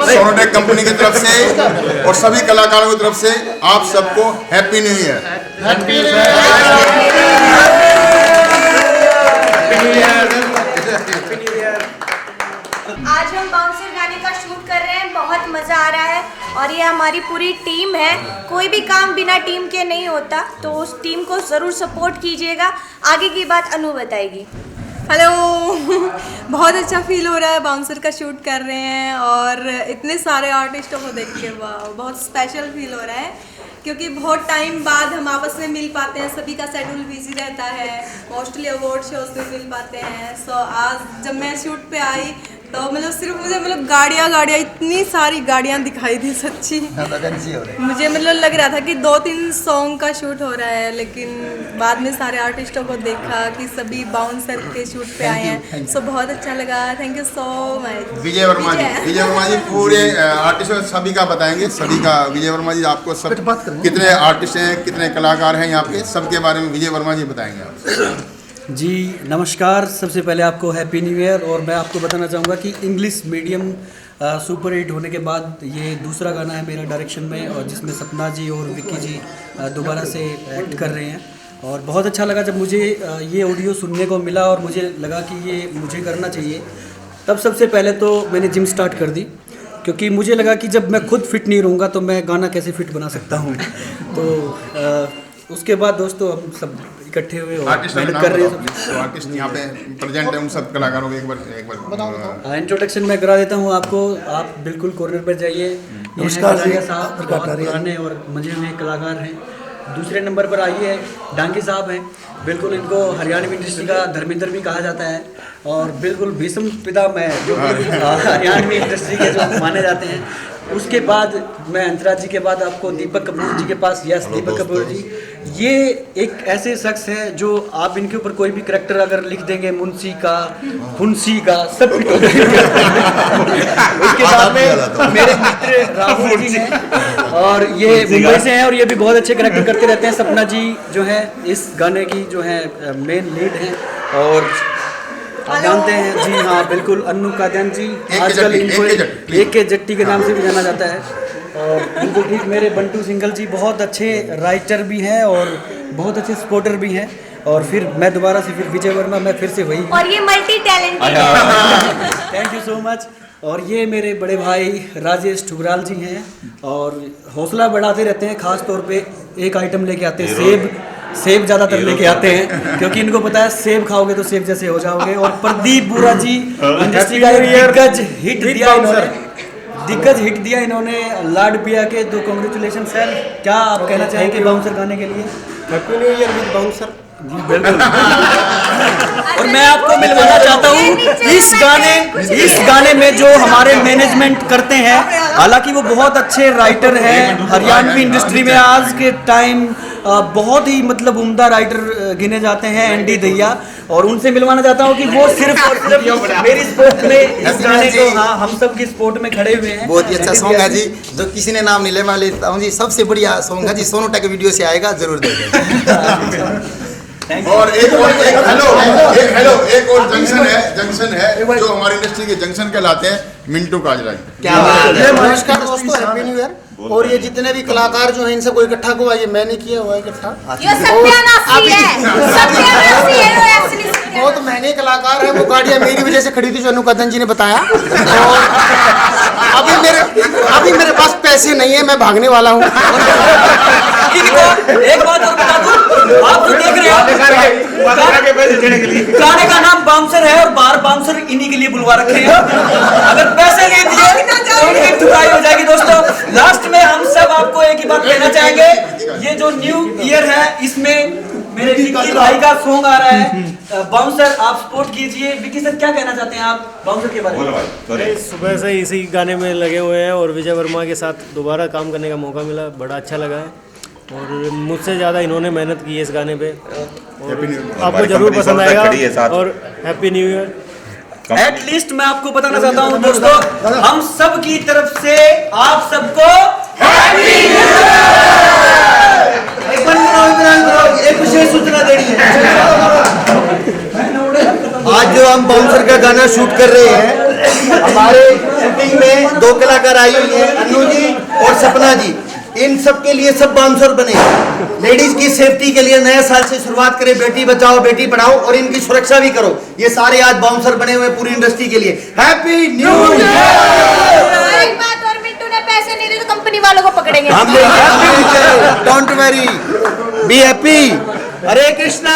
Sonotek company की तरफ से और सभी कलाकारों की तरफ से आप सबको हैप्पी न्यू ईयर। आज हम बाउंसर गाने का शूट कर रहे हैं, बहुत मज़ा आ रहा है और ये हमारी पूरी टीम है। कोई भी काम बिना टीम के नहीं होता, तो उस टीम को ज़रूर सपोर्ट कीजिएगा। आगे की बात अनु बताएगी। हेलो बहुत अच्छा फील हो रहा है, बाउंसर का शूट कर रहे हैं और इतने सारे आर्टिस्टों को देख के वाह बहुत स्पेशल फील हो रहा है, क्योंकि बहुत टाइम बाद हम आपस में मिल पाते हैं। सभी का शेड्यूल बिजी रहता है, मोस्टली अवार्ड शोज में मिल पाते हैं। सो आज जब मैं शूट पे आई तो मतलब सिर्फ मुझे मतलब गाड़ियाँ इतनी सारी गाड़ियाँ दिखाई दी सच्ची। मुझे मतलब लग रहा था कि 2-3 सॉन्ग का शूट हो रहा है, लेकिन बाद में सारे आर्टिस्टों को देखा कि सभी बाउंसर के शूट पे आए हैं। सो बहुत अच्छा लगा, थैंक यू सो मच। विजय वर्मा जी पूरे आर्टिस्ट सभी का बताएंगे, सभी का। विजय वर्मा जी आपको सब कितने आर्टिस्ट हैं, कितने कलाकार हैं यहाँ पे, सबके बारे में विजय वर्मा जी बताएंगे आप। जी नमस्कार, सबसे पहले आपको हैप्पी न्यू ईयर। और मैं आपको बताना चाहूँगा कि इंग्लिश मीडियम सुपर हिट होने के बाद ये दूसरा गाना है मेरा डायरेक्शन में, और जिसमें सपना जी और विक्की जी दोबारा से एक्ट कर रहे हैं। और बहुत अच्छा लगा जब मुझे ये ऑडियो सुनने को मिला और मुझे लगा कि ये मुझे करना चाहिए। तब सबसे पहले तो मैंने जिम स्टार्ट कर दी, क्योंकि मुझे लगा कि जब मैं खुद फिट नहीं रहूँगा तो मैं गाना कैसे फिट बना सकता हूँ। तो उसके बाद दोस्तों हम सब इकट्ठे हुए और मेहनत कर रहे हैं। तो आर्टिस्ट यहाँ पे प्रेजेंट है, उन सब कलाकारों को एक बार इंट्रोडक्शन मैं करा देता हूँ आपको। आप बिल्कुल कॉर्नर पर जाइए। नमस्कार साहब, बहुत पुराने और मजे हुए कलाकार हैं। दूसरे नंबर पर आइए डांगी साहब हैं, बिल्कुल इनको हरियाणवी इंडस्ट्री का धर्मेंद्र भी कहा जाता है और बिल्कुल भीष्म पितामह जो हरियाणवी इंडस्ट्री के जो माने जाते हैं। उसके बाद मैं अंतराज जी के बाद आपको दीपक कपूर जी के पास, यस दीपक कपूर जी, ये एक ऐसे शख्स हैं जो आप इनके ऊपर कोई भी करैक्टर अगर लिख देंगे, मुंशी का, फुंसी का, सब फिट हो जाएगा। उसके बाद में मेरे मित्र राहुल जी हैं और ये मुंबई से हैं और ये भी बहुत अच्छे करैक्टर करते रहते हैं। सपना जी जो है इस गाने की जो है मेन लीड हैं और आप जानते हैं, जी हाँ बिल्कुल, अन्नू कादयान जी आजकल इनको एक के जट्टी के नाम से भी जाना जाता है। और बिल्कुल ठीक मेरे बंटू सिंघल जी बहुत अच्छे राइटर भी हैं और बहुत अच्छे सपोर्टर भी हैं। और फिर मैं दोबारा से फिर विजय वर्मा, मैं फिर से वही, और ये मल्टी टैलेंटेड है। Thank you so much. और ये मेरे बड़े भाई राजेश ठुकराल जी हैं और हौसला बढ़ाते रहते हैं। ख़ास तौर पे एक आइटम लेके आते हैं, सेब ज़्यादातर लेके आते हैं, क्योंकि इनको पता है सेब खाओगे तो सेब जैसे हो जाओगे। और प्रदीप बुरा जी इंडस्ट्री का दिग्गज हिट दिया इन्होंने लाड पिया के। तो कांग्रेचुलेशन सर, क्या आप कहना चाहेंगे बाउंसर गाने के लिए? Happy new year with bouncer. बिल्कुल। और मैं आपको मिलवाना चाहता हूँ इस गाने में जो हमारे मैनेजमेंट करते हैं, हालांकि वो बहुत अच्छे राइटर हैं। हरियाणवी इंडस्ट्री में आज के टाइम बहुत ही मतलब उम्दा राइटर गिने जाते हैं, एनडी दैया, और उनसे मिलवाना चाहता हूँ कि वो सिर्फ और सिर्फ मेरी स्पोर्ट में इस गाने को, हाँ हम सब की स्पोर्ट में खड़े हुए हैं। बहुत ही अच्छा सॉन्ग है जी, जो किसी ने नाम नहीं ले, मैं लेता हूँ जी। सबसे बढ़िया सॉन्ग है जी, सोनोटेक वीडियो से आएगा, जरूर देखें। और एक और जंक्शन है जो हमारी इंडस्ट्री के जंक्शन कहलाते हैं, मिंटू काजरा। नमस्कार दोस्तों, हैप्पी न्यू ईयर। और ये जितने भी कलाकार जो हैं इनसे कोई इकट्ठा हुआ, ये मैंने किया हुआ इकट्ठा। बहुत महंगे कलाकार हैं, वो गाड़ियाँ मेरी वजह से खड़ी थी जो अनुकादन जी ने बताया। और अभी मेरे पास पैसे नहीं है, मैं भागने वाला हूँ। एक बात और बता दूं, आप जो देख रहे हो गाने का नाम बाउंसर है और बाहर बाउंसर इन्हीं के लिए बुलवा रखे हैं। अगर पैसे नहीं दिए तो इनकी धुलाई हो जाएगी। दोस्तों लास्ट में हम सब आपको एक ही बात कहना चाहेंगे, ये जो न्यू ईयर है इसमें मेरे विक्की भाई का सॉन्ग आ रहा है, बाउंसर आप सपोर्ट कीजिए। विक्की सर क्या कहना चाहते हैं आप बाउंसर के बारे में? सुबह से इसी गाने में लगे हुए हैं और विजय वर्मा के साथ दोबारा काम करने का मौका मिला, बड़ा अच्छा लगा है और मुझसे ज़्यादा इन्होंने मेहनत की है इस गाने पे और आपको जरूर पसंद आएगा। और हैप्पी न्यू ईयर। एटलीस्ट मैं आपको बताना चाहता हूँ दोस्तों, हम सब की तरफ से आप सबको हैप्पी न्यू ईयर। एक विशेष सूचना देनी है। आज जो हम बाउंसर का गाना शूट कर रहे हैं, हमारे शूटिंग में 2 कलाकार आई हुई हैं, अनु जी और सपना जी। इन सब के लिए सब बाउंसर बने। लेडीज की सेफ्टी के लिए नए साल से शुरुआत करें, बेटी बचाओ बेटी पढ़ाओ और इनकी सुरक्षा भी करो। ये सारे आज बाउंसर बने हुए पूरी इंडस्ट्री के लिए। Happy new year. एक बात और, मिंटू ने पैसे नहीं दिए तो कंपनी वालों को पकड़ेंगे। हम लोग डोंट वेरी, बी हैप्पी। हरे कृष्णा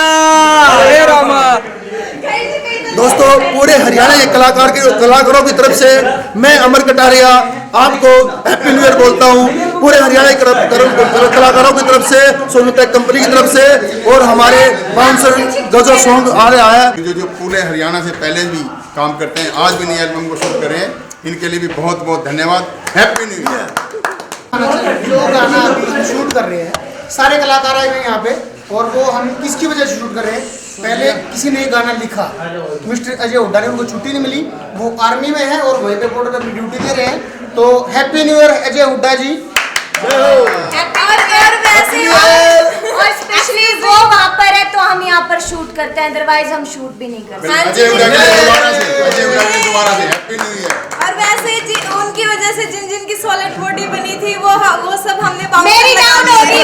हरे रामा। दोस्तों, पूरे हरियाणा के कलाकारों की तरफ से मैं अमर कटारिया आपको हैप्पी न्यू ईयर बोलता हूँ। पूरे हरियाणा के कलाकारों की तरफ से, सोनूटेक कंपनी की तरफ से और हमारे बाउंसर जो सॉन्ग आ रहा है, जो पूरे हरियाणा से पहले भी काम करते हैं, आज भी नए एल्बम को शूट कर रहे हैं, इनके लिए भी बहुत बहुत धन्यवाद। Happy new year. जो गाना अभी शूट कर रहे हैं, सारे कलाकार आए हुए हैं यहाँ पे, और वो हम किसकी वजह से शूट कर रहे हैं? पहले किसी ने गाना लिखा, मिस्टर अजय हुड्डा ने, उनको छुट्टी नहीं मिली, वो आर्मी में है और वहीं पे बॉर्डर पे अपनी ड्यूटी दे रहे हैं। तो happy new year Ajay Hooda ji. और स्पेशली वो वहाँ पर है तो हम यहाँ पर शूट करते हैं, अदरवाइज हम शूट भी नहीं करते। अजय हुड्डा के लिए दोबारा से हैप्पी न्यू ईयर। और वैसे उनकी वजह से जिन जिन की सॉलिड बॉडी बनी थी वो सब हमने मेरी डाउन होगी।